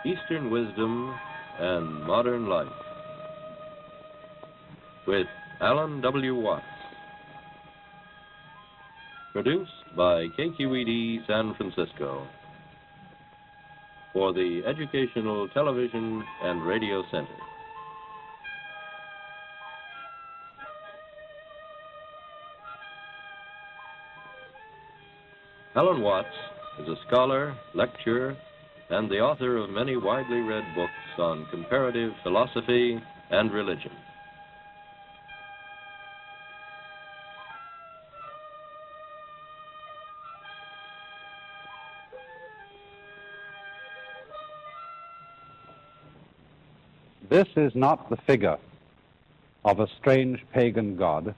Eastern Wisdom and Modern Life with Alan W. Watts. Produced by KQED San Francisco for the Educational Television and Radio Center. Alan Watts is a scholar, lecturer, and the author of many widely read books on comparative philosophy and religion. This is not the figure of a strange pagan god.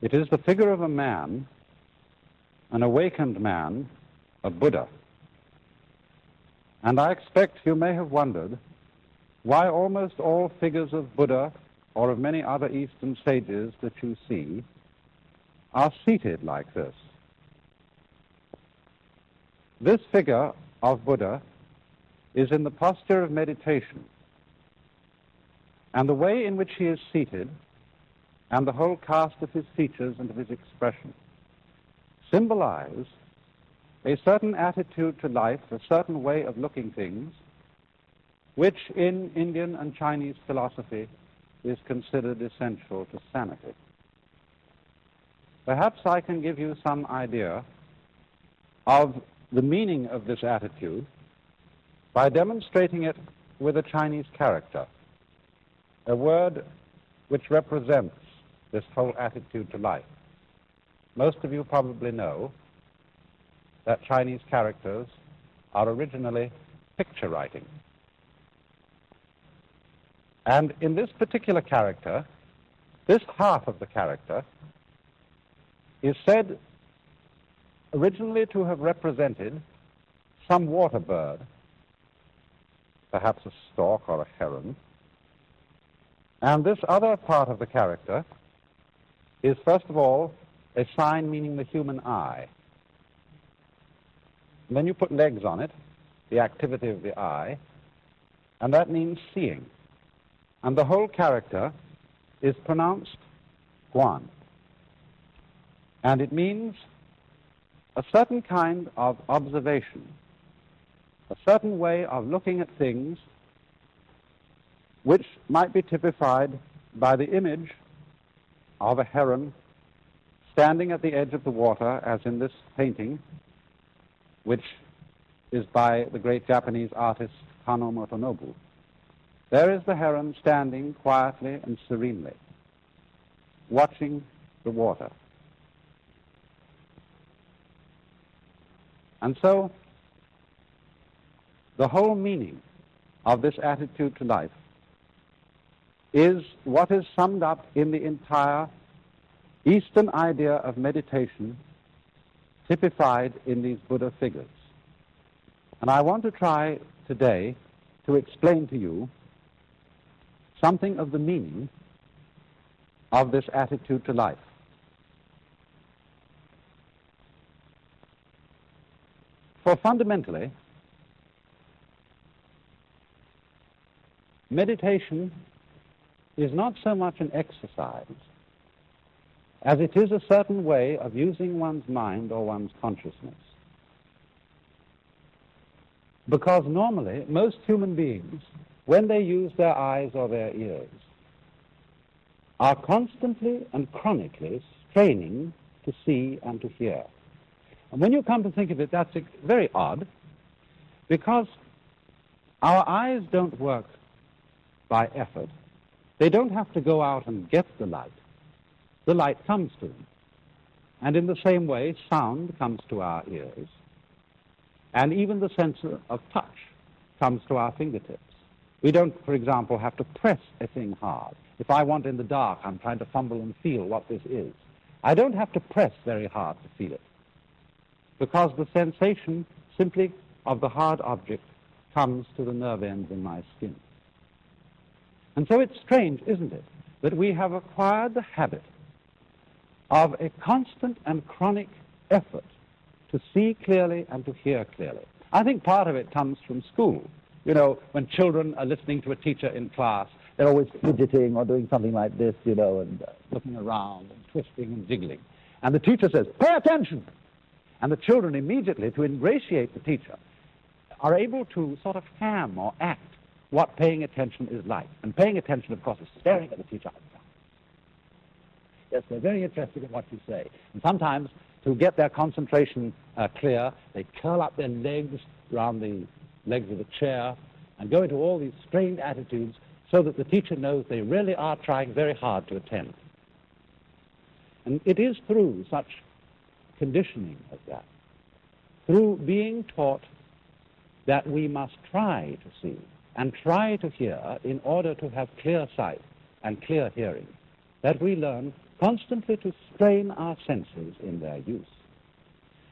It is the figure of a man, an awakened man, a Buddha. And I expect you may have wondered why almost all figures of Buddha or of many other Eastern sages that you see are seated like this. This figure of Buddha is in the posture of meditation, and the way in which he is seated and the whole cast of his features and of his expression symbolize a certain attitude to life, a certain way of looking things, which in Indian and Chinese philosophy is considered essential to sanity. Perhaps I can give you some idea of the meaning of this attitude by demonstrating it with a Chinese character, a word which represents this whole attitude to life. Most of you probably know that Chinese characters are originally picture writing. And in this particular character, this half of the character is said originally to have represented some water bird, perhaps a stork or a heron. And this other part of the character is, first of all, a sign meaning the human eye. And then you put legs on it, the activity of the eye, and that means seeing. And the whole character is pronounced Guan. And it means a certain kind of observation, a certain way of looking at things which might be typified by the image of a heron standing at the edge of the water, as in this painting, which is by the great Japanese artist Kano Motonobu. There is the heron standing quietly and serenely, watching the water. And so, the whole meaning of this attitude to life is what is summed up in the entire Eastern idea of meditation typified in these Buddha figures. And I want to try today to explain to you something of the meaning of this attitude to life. For fundamentally, meditation is not so much an exercise as it is a certain way of using one's mind or one's consciousness. Because normally, most human beings, when they use their eyes or their ears, are constantly and chronically straining to see and to hear. And when you come to think of it, that's very odd, because our eyes don't work by effort. They don't have to go out and get the light. The light comes to them. And in the same way, sound comes to our ears. And even the sense of touch comes to our fingertips. We don't, for example, have to press a thing hard. If I want in the dark, I'm trying to fumble and feel what this is. I don't have to press very hard to feel it, because the sensation simply of the hard object comes to the nerve ends in my skin. And so it's strange, isn't it, that we have acquired the habit of a constant and chronic effort to see clearly and to hear clearly. I think part of it comes from school. You know, when children are listening to a teacher in class, they're always fidgeting or doing something like this, you know, and looking around and twisting and jiggling. And the teacher says, "Pay attention!" And the children immediately, to ingratiate the teacher, are able to sort of ham or act what paying attention is like. And paying attention, of course, is staring at the teacher. Yes, they're very interested in what you say. And sometimes, to get their concentration clear, they curl up their legs around the legs of the chair and go into all these strained attitudes so that the teacher knows they really are trying very hard to attend. And it is through such conditioning as that, through being taught that we must try to see and try to hear in order to have clear sight and clear hearing, that we learn constantly to strain our senses in their use.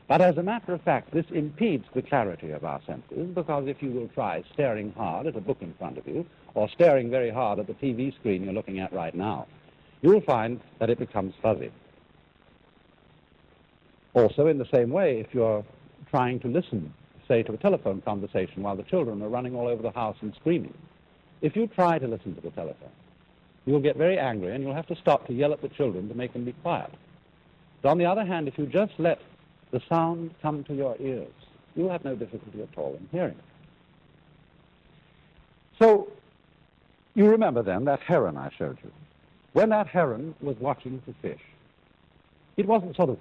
But as a matter of fact, this impedes the clarity of our senses, because if you will try staring hard at a book in front of you, or staring very hard at the TV screen you're looking at right now, you will find that it becomes fuzzy. Also, in the same way, if you're trying to listen, say, to a telephone conversation while the children are running all over the house and screaming, if you try to listen to the telephone, you'll get very angry and you'll have to stop to yell at the children to make them be quiet. But on the other hand, if you just let the sound come to your ears, you'll have no difficulty at all in hearing it. So, you remember then that heron I showed you. When that heron was watching the fish, it wasn't sort of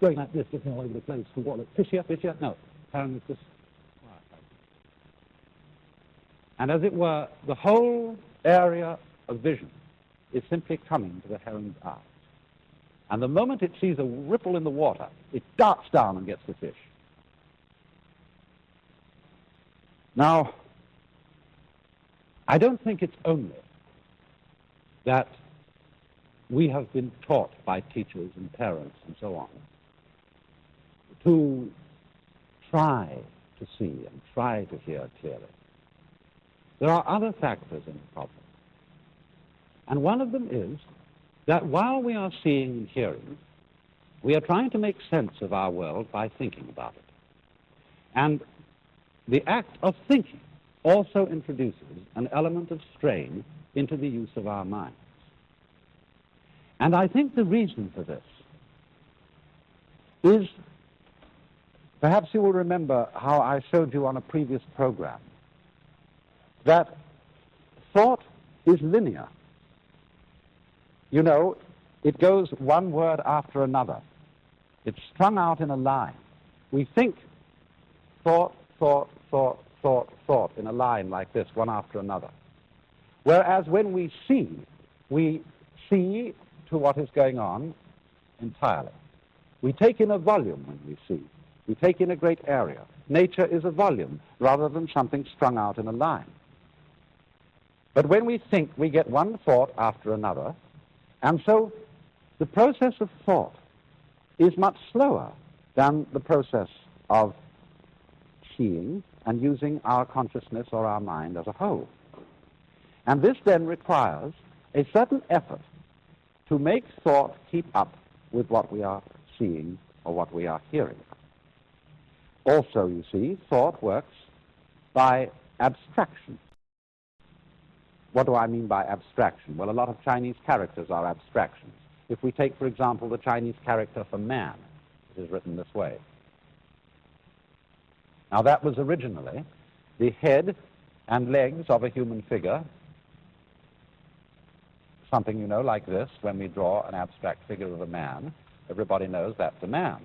going like this, looking all over the place for what, fish here, fish here. No, heron was just quiet. And as it were, the whole area of vision is simply coming to the heron's eyes. And the moment it sees a ripple in the water, it darts down and gets the fish. Now, I don't think it's only that we have been taught by teachers and parents and so on to try to see and try to hear clearly. There are other factors in the problem. And one of them is that while we are seeing and hearing, we are trying to make sense of our world by thinking about it. And the act of thinking also introduces an element of strain into the use of our minds. And I think the reason for this is, perhaps you will remember how I showed you on a previous program, that thought is linear. You know, it goes one word after another. It's strung out in a line. We think thought, thought, thought, thought, thought in a line like this, one after another. Whereas when we see to what is going on entirely. We take in a volume when we see. We take in a great area. Nature is a volume rather than something strung out in a line. But when we think, we get one thought after another, and so the process of thought is much slower than the process of seeing and using our consciousness or our mind as a whole. And this then requires a certain effort to make thought keep up with what we are seeing or what we are hearing. Also, you see, thought works by abstraction. What do I mean by abstraction? Well, a lot of Chinese characters are abstractions. If we take, for example, the Chinese character for man, it is written this way. Now, that was originally the head and legs of a human figure, something, you know, like this. When we draw an abstract figure of a man, everybody knows that's a man.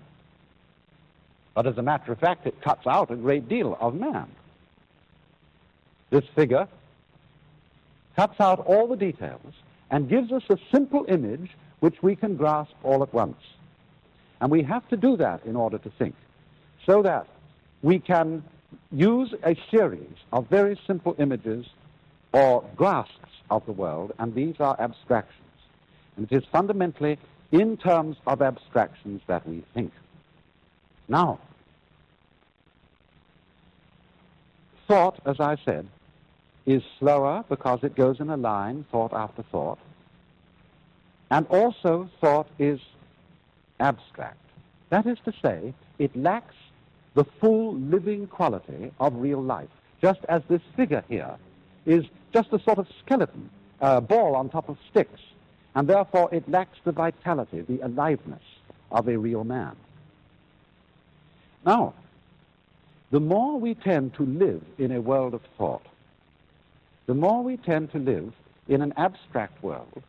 But as a matter of fact, it cuts out a great deal of man. This figure cuts out all the details and gives us a simple image which we can grasp all at once. And we have to do that in order to think, so that we can use a series of very simple images or grasps of the world, and these are abstractions. And it is fundamentally in terms of abstractions that we think. Now, thought, as I said, is slower because it goes in a line, thought after thought. And also thought is abstract. That is to say, it lacks the full living quality of real life, just as this figure here is just a sort of skeleton, a ball on top of sticks, and therefore it lacks the vitality, the aliveness of a real man. Now, the more we tend to live in a world of thought, the more we tend to live in an abstract world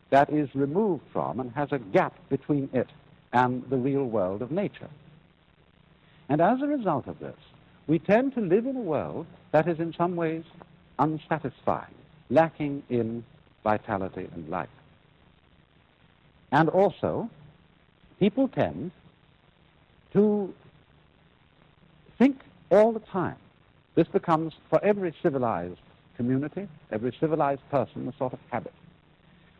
that is removed from and has a gap between it and the real world of nature. And as a result of this, we tend to live in a world that is in some ways unsatisfying, lacking in vitality and life. And also, people tend to think all the time. This becomes, for every civilized community, every civilized person, a sort of habit,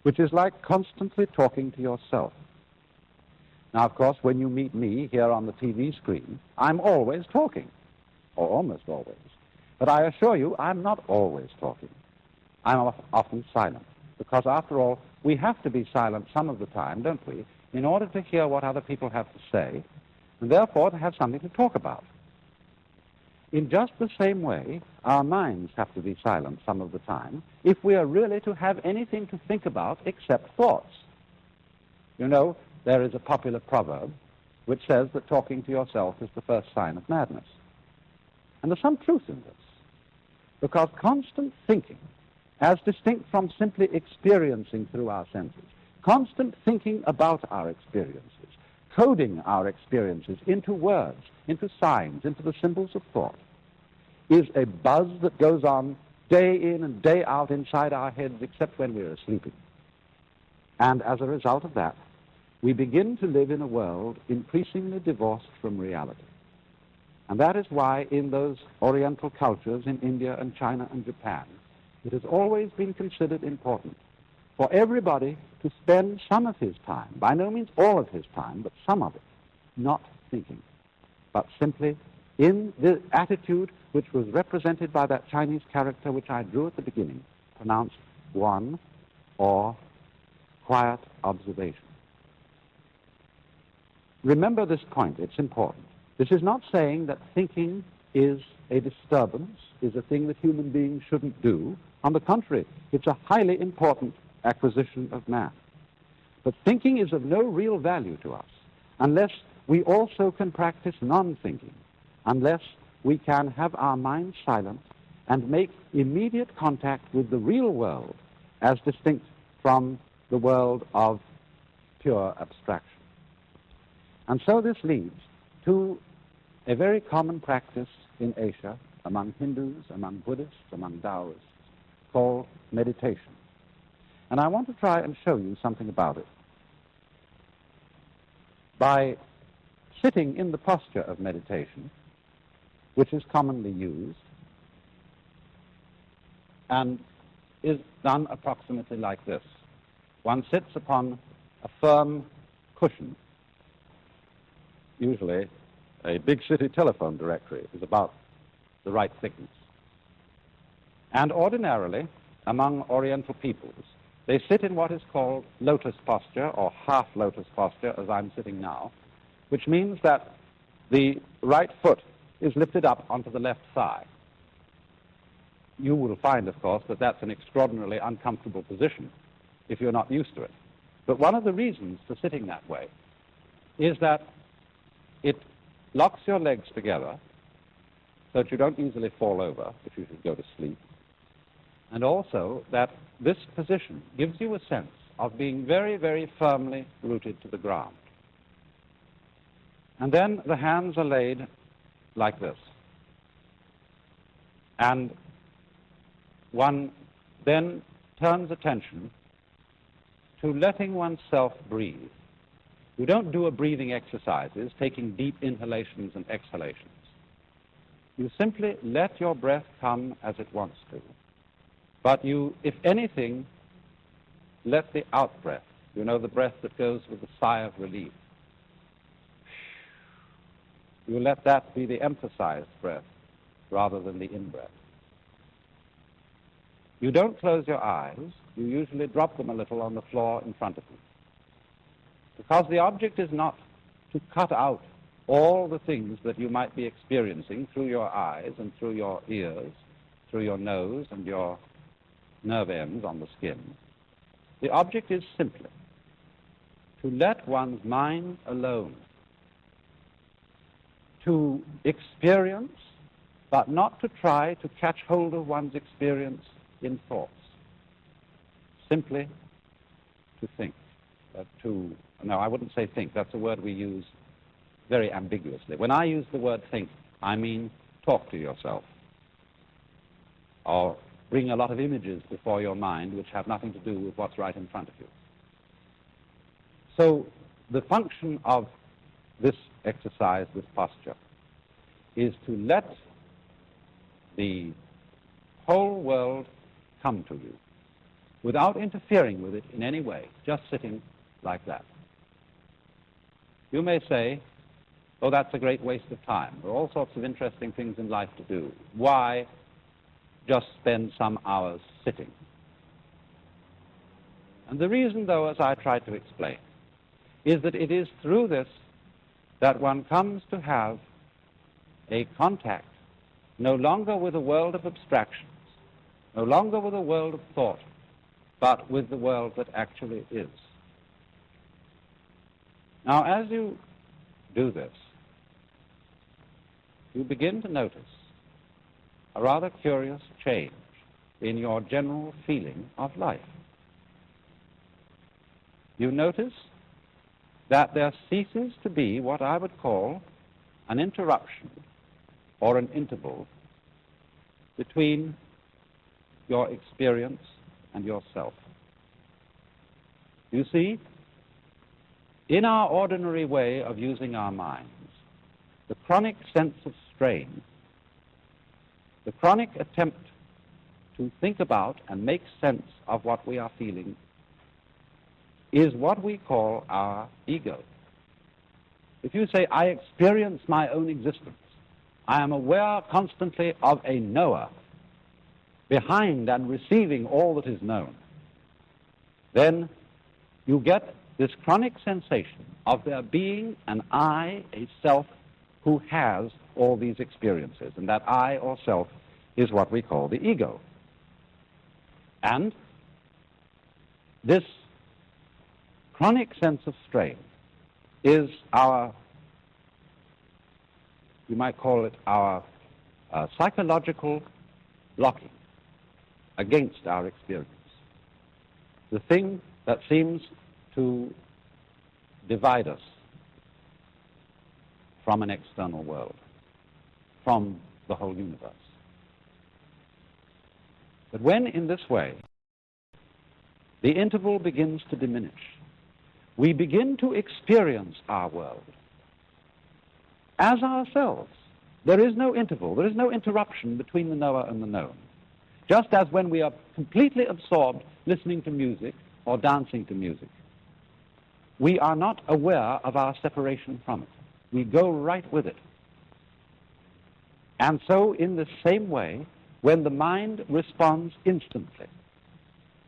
which is like constantly talking to yourself. Now, of course, when you meet me here on the TV screen, I'm always talking, or almost always. But I assure you, I'm not always talking. I'm often silent, because after all, we have to be silent some of the time, don't we, in order to hear what other people have to say, and therefore to have something to talk about. In just the same way, our minds have to be silent some of the time if we are really to have anything to think about except thoughts. You know, there is a popular proverb which says that talking to yourself is the first sign of madness. And there's some truth in this, because constant thinking, as distinct from simply experiencing through our senses, constant thinking about our experiences, coding our experiences into words, into signs, into the symbols of thought, is a buzz that goes on day in and day out inside our heads except when we're sleeping. And as a result of that, we begin to live in a world increasingly divorced from reality. And that is why in those Oriental cultures in India and China and Japan, it has always been considered important for everybody to spend some of his time, by no means all of his time, but some of it, not thinking, but simply in the attitude which was represented by that Chinese character which I drew at the beginning, pronounced one, or quiet observation. Remember this point, it's important. This is not saying that thinking is a disturbance, is a thing that human beings shouldn't do. On the contrary, it's a highly important acquisition of man. But thinking is of no real value to us unless we also can practice non-thinking, unless we can have our minds silent and make immediate contact with the real world as distinct from the world of pure abstraction. And so this leads to a very common practice in Asia among Hindus, among Buddhists, among Taoists, called meditation. And I want to try and show you something about it. By sitting in the posture of meditation, which is commonly used, and is done approximately like this. One sits upon a firm cushion. Usually, a big city telephone directory is about the right thickness. And ordinarily, among Oriental peoples, they sit in what is called lotus posture, or half lotus posture, as I'm sitting now, which means that the right foot is lifted up onto the left thigh. You will find, of course, that that's an extraordinarily uncomfortable position if you're not used to it. But one of the reasons for sitting that way is that it locks your legs together so that you don't easily fall over if you should go to sleep. And also that this position gives you a sense of being very, very firmly rooted to the ground. And then the hands are laid like this. And one then turns attention to letting oneself breathe. You don't do a breathing exercises, taking deep inhalations and exhalations. You simply let your breath come as it wants to. But you, if anything, let the out-breath, you know, the breath that goes with a sigh of relief, you let that be the emphasized breath rather than the in-breath. You don't close your eyes. You usually drop them a little on the floor in front of you. Because the object is not to cut out all the things that you might be experiencing through your eyes and through your ears, through your nose and your nerve ends on the skin. The object is simply to let one's mind alone, to experience, but not to try to catch hold of one's experience in thoughts. Simply to think. No, I wouldn't say think. That's a word we use very ambiguously. When I use the word think, I mean talk to yourself, or bring a lot of images before your mind which have nothing to do with what's right in front of you. So the function of this exercise, this posture, is to let the whole world come to you without interfering with it in any way, just sitting like that. You may say, oh, that's a great waste of time. There are all sorts of interesting things in life to do. Why just spend some hours sitting? And the reason, though, as I tried to explain, is that it is through this that one comes to have a contact no longer with a world of abstractions, no longer with a world of thought, but with the world that actually is. Now, as you do this, you begin to notice a rather curious change in your general feeling of life. You notice that there ceases to be what I would call an interruption or an interval between your experience and yourself. You see, in our ordinary way of using our minds, the chronic sense of strain, the chronic attempt to think about and make sense of what we are feeling, is what we call our ego. If you say, I experience my own existence, I am aware constantly of a knower behind and receiving all that is known, then you get this chronic sensation of there being an I, a self, who has all these experiences, and that I or self is what we call the ego. And this chronic sense of strain is our, you might call it our psychological blocking against our experience. The thing that seems to divide us from an external world, from the whole universe. But when in this way the interval begins to diminish, we begin to experience our world as ourselves. There is no interval, there is no interruption between the knower and the known. Just as when we are completely absorbed listening to music or dancing to music, we are not aware of our separation from it. We go right with it. And so in the same way, when the mind responds instantly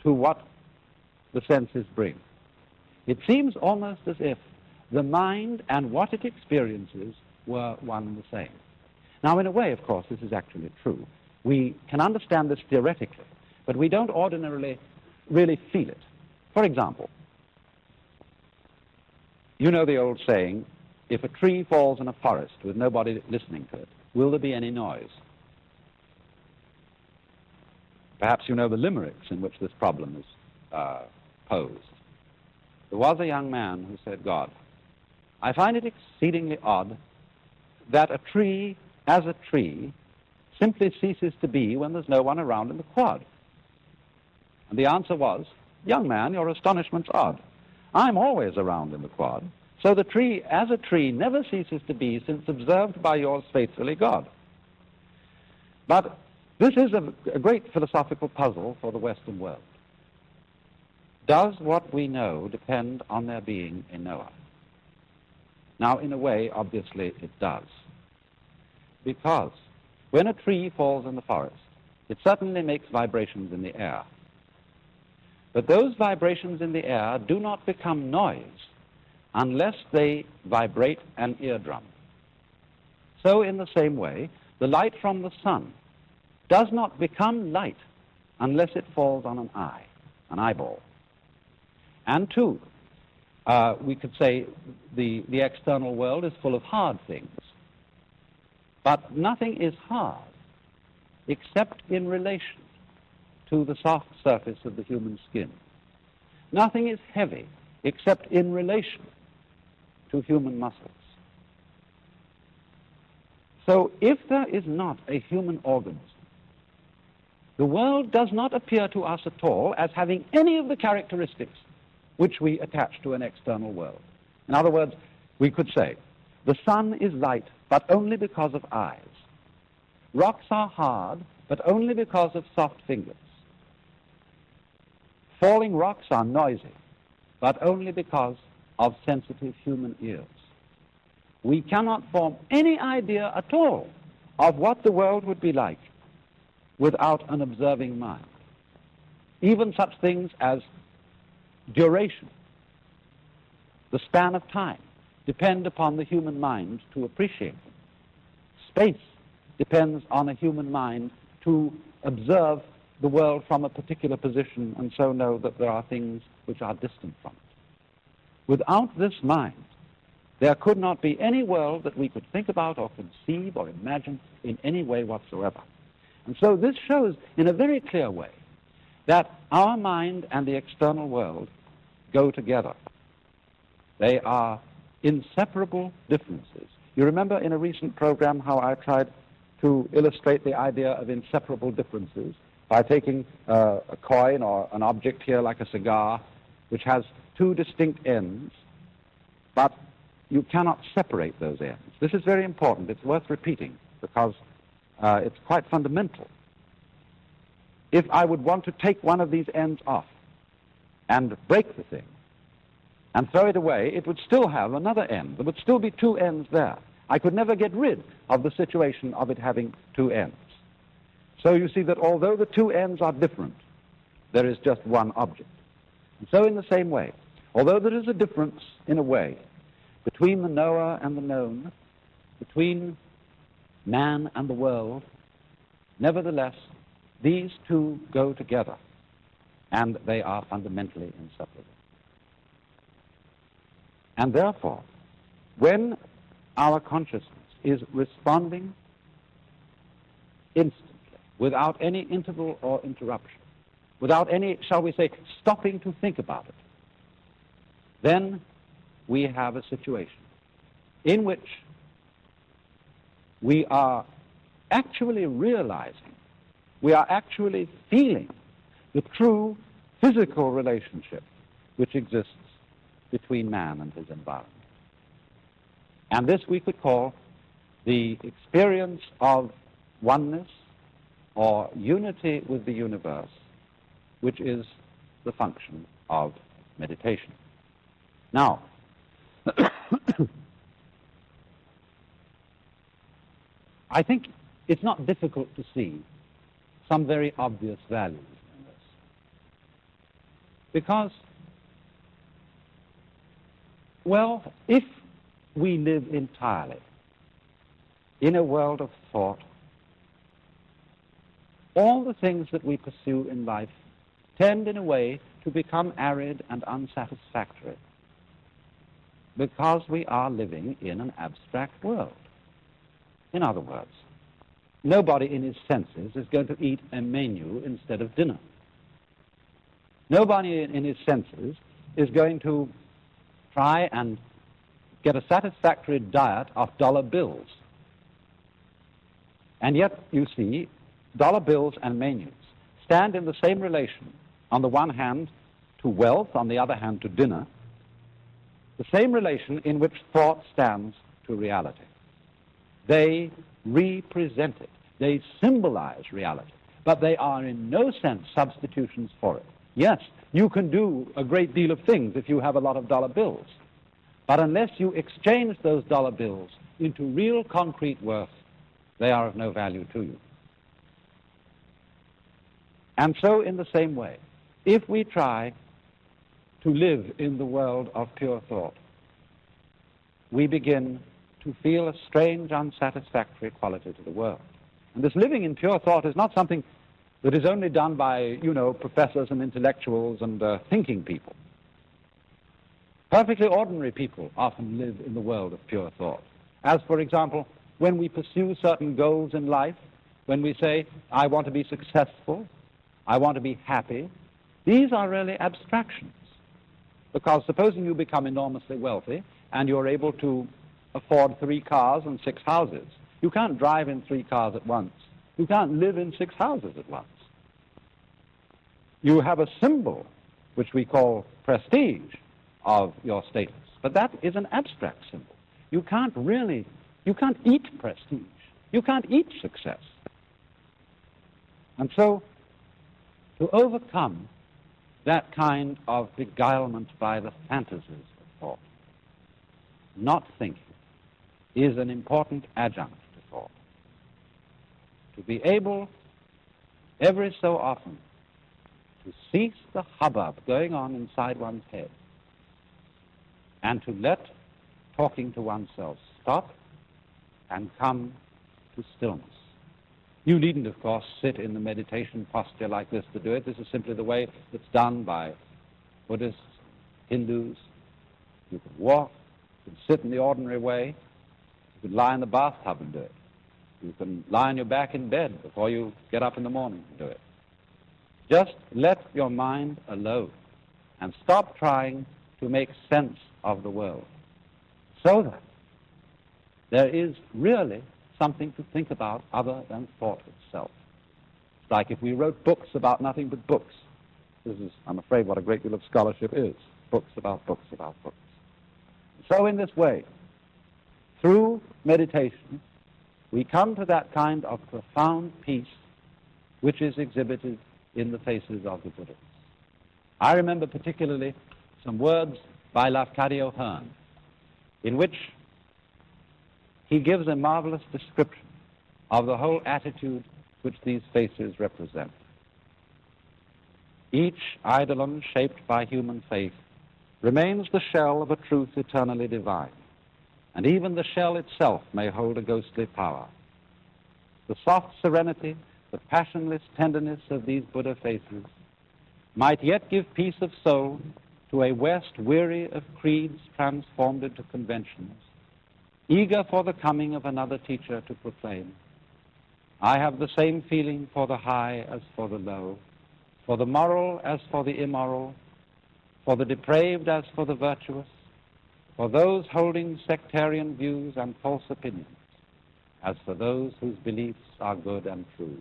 to what the senses bring, it seems almost as if the mind and what it experiences were one and the same. Now, in a way, of course, this is actually true. We can understand this theoretically, but we don't ordinarily really feel it. For example, you know the old saying, if a tree falls in a forest with nobody listening to it, will there be any noise? Perhaps you know the limericks in which this problem is posed. There was a young man who said, God, I find it exceedingly odd that a tree, as a tree, simply ceases to be when there's no one around in the quad. And the answer was, young man, your astonishment's odd. I'm always around in the quad, so the tree, as a tree, never ceases to be since observed by yours faithfully, God. But this is a great philosophical puzzle for the Western world. Does what we know depend on there being a knower? Now, in a way, obviously, it does. Because when a tree falls in the forest, it certainly makes vibrations in the air. But those vibrations in the air do not become noise unless they vibrate an eardrum. So in the same way, the light from the sun does not become light unless it falls on an eye, an eyeball. And two, we could say the external world is full of hard things. But nothing is hard except in relation to the soft surface of the human skin. Nothing is heavy except in relation to human muscles. So if there is not a human organism, the world does not appear to us at all as having any of the characteristics which we attach to an external world. In other words, we could say, the sun is light, but only because of eyes. Rocks are hard, but only because of soft fingers. Falling rocks are noisy, but only because of sensitive human ears. We cannot form any idea at all of what the world would be like without an observing mind. Even such things as duration, the span of time, depend upon the human mind to appreciate them. Space depends on a human mind to observe the world from a particular position and so know that there are things which are distant from it. Without this mind, there could not be any world that we could think about or conceive or imagine in any way whatsoever. And so this shows in a very clear way that our mind and the external world go together. They are inseparable differences. You remember in a recent program how I tried to illustrate the idea of inseparable differences by taking a coin or an object here like a cigar, which has two distinct ends, but you cannot separate those ends. This is very important. It's worth repeating because it's quite fundamental. If I would want to take one of these ends off and break the thing and throw it away, it would still have another end. There would still be two ends there. I could never get rid of the situation of it having two ends. So you see that although the two ends are different, there is just one object. And so in the same way, although there is a difference in a way between the knower and the known, between man and the world, nevertheless, these two go together, and they are fundamentally inseparable. And therefore, when our consciousness is responding instantly, without any interval or interruption, without any, shall we say, stopping to think about it, then we have a situation in which we are actually realizing, we are actually feeling the true physical relationship which exists between man and his environment. And this we could call the experience of oneness or unity with the universe, which is the function of meditation. Now, I think it's not difficult to see some very obvious values in this. Because, well, if we live entirely in a world of thought, all the things that we pursue in life tend in a way to become arid and unsatisfactory because we are living in an abstract world. In other words, nobody in his senses is going to eat a menu instead of dinner. Nobody in his senses is going to try and get a satisfactory diet of dollar bills. And yet, you see, dollar bills and menus stand in the same relation, on the one hand to wealth, on the other hand to dinner, the same relation in which thought stands to reality. They represent it. They symbolize reality, but they are in no sense substitutions for it. Yes, you can do a great deal of things if you have a lot of dollar bills, but unless you exchange those dollar bills into real concrete worth, they are of no value to you. And so in the same way, if we try to live in the world of pure thought, we begin to feel a strange, unsatisfactory quality to the world. And this living in pure thought is not something that is only done by, professors and intellectuals and thinking people. Perfectly ordinary people often live in the world of pure thought. As, for example, when we pursue certain goals in life, when we say, I want to be successful, I want to be happy, these are really abstractions. Because supposing you become enormously wealthy and you're able to afford 3 cars and 6 houses, you can't drive in 3 cars at once. You can't live in 6 houses at once. You have a symbol, which we call prestige, of your status. But that is an abstract symbol. You can't eat prestige. You can't eat success. And so, to overcome that kind of beguilement by the fantasies of thought, not thinking is an important adjunct to thought. To be able, every so often, to cease the hubbub going on inside one's head and to let talking to oneself stop and come to stillness. You needn't, of course, sit in the meditation posture like this to do it. This is simply the way it's done by Buddhists, Hindus. You can walk, you can sit in the ordinary way, you can lie in the bathtub and do it. You can lie on your back in bed before you get up in the morning and do it. Just let your mind alone and stop trying to make sense of the world, so that there is really something to think about other than thought itself. It's like if we wrote books about nothing but books. This is, I'm afraid, what a great deal of scholarship is. Books about books about books. So in this way, through meditation, we come to that kind of profound peace which is exhibited in the faces of the Buddhists. I remember particularly some words by Lafcadio Hearn, in which he gives a marvelous description of the whole attitude which these faces represent. Each eidolon shaped by human faith remains the shell of a truth eternally divine, and even the shell itself may hold a ghostly power. The soft serenity, the passionless tenderness of these Buddha faces might yet give peace of soul to a West weary of creeds transformed into conventions, eager for the coming of another teacher to proclaim, I have the same feeling for the high as for the low, for the moral as for the immoral, for the depraved as for the virtuous, for those holding sectarian views and false opinions, as for those whose beliefs are good and true.